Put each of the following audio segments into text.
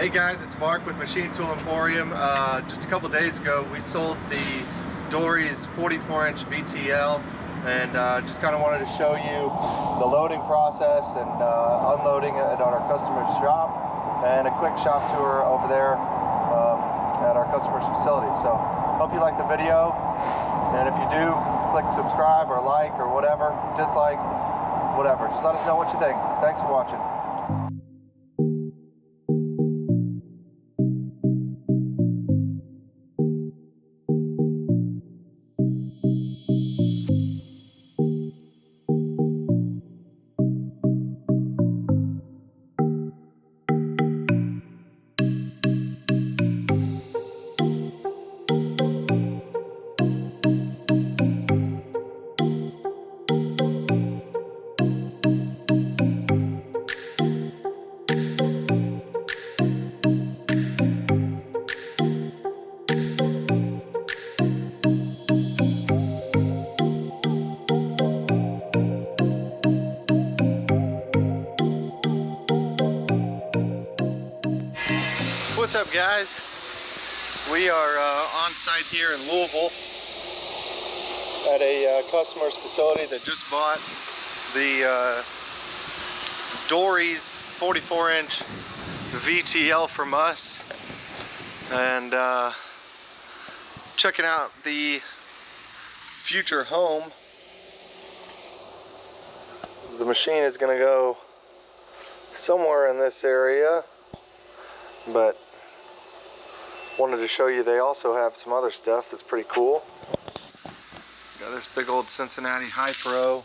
Hey guys, it's Mark with Machine Tool Emporium. Just a couple days ago we sold the Dorries 44-inch VTL, and just kind of wanted to show you the loading process and unloading it at our customer's shop, and a quick shop tour over there at our customer's facility. So hope you like the video, and if you do, click subscribe or like or whatever, dislike, whatever. Just let us know what you think. Thanks for watching. What's up, guys? We are on site here in Louisville at a customer's facility that just bought the Dorries 44-inch VTL from us, and checking out the future home. The machine is going to go somewhere in this area, but wanted to show you they also have some other stuff that's pretty cool. Got this big old Cincinnati Hi-Pro.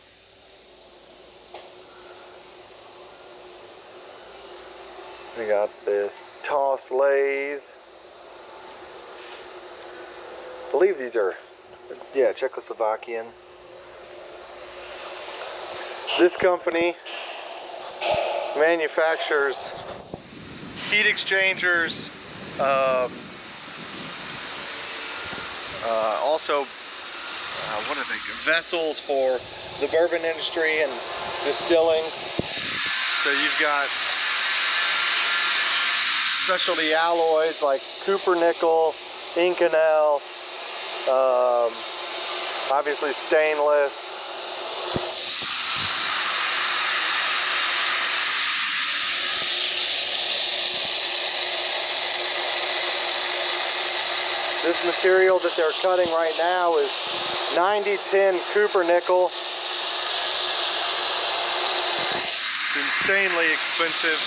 We got this toss lathe. I believe these are, yeah, Czechoslovakian. This company manufactures heat exchangers, also what are they, vessels for the bourbon industry and distilling. So you've got specialty alloys like copper nickel, Inconel, obviously stainless. This material that they're cutting right now is 90-10 copper nickel. It's insanely expensive.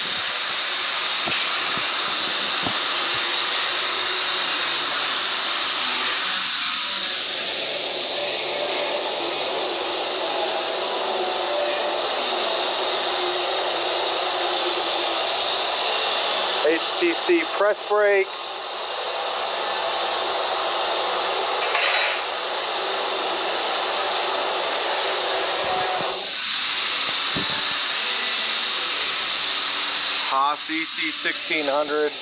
HTC press brake. Haas EC 1600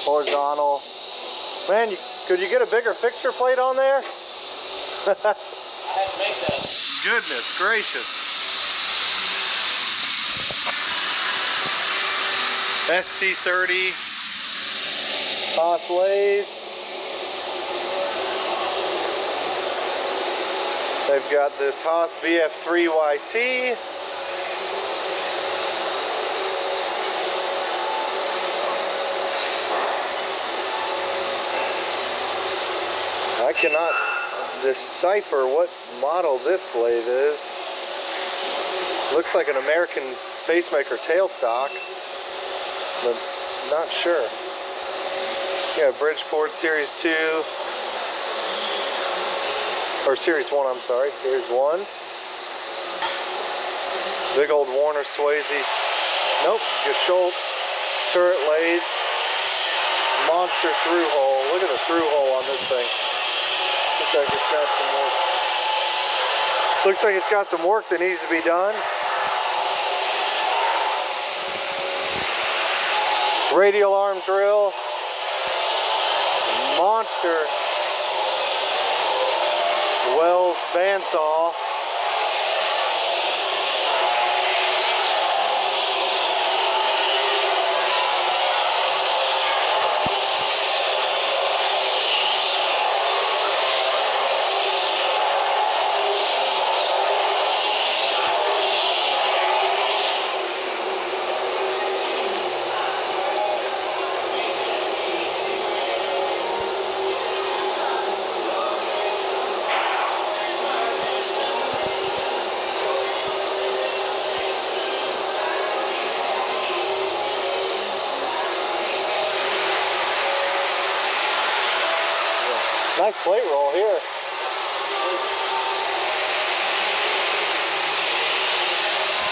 horizontal. Man, could you get a bigger fixture plate on there? I had to make that. Goodness gracious. ST30 Haas lathe. They've got this Haas VF3YT. I cannot decipher what model this lathe is. Looks like an American pacemaker tailstock, but not sure. Yeah, Bridgeport Series 2, or Series 1, I'm sorry, Series 1. Big old Warner Swayze, nope, Geschultz turret lathe. Monster through hole. Look at the through hole on this thing. Looks like it's got some work that needs to be done. Radial arm drill. Monster Wells bandsaw. Nice plate roll here.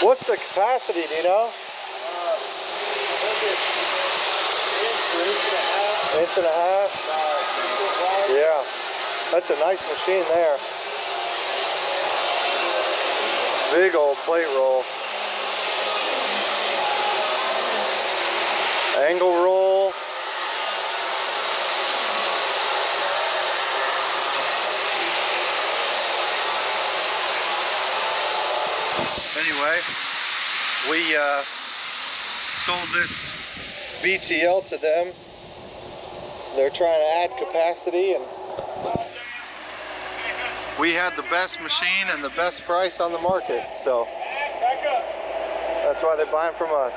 What's the capacity, do you know? Inch and a half. Yeah, that's a nice machine there. Big old plate roll. Angle roll. Anyway, we sold this VTL to them. They're trying to add capacity, and we had the best machine and the best price on the market, so that's why they're buying from us.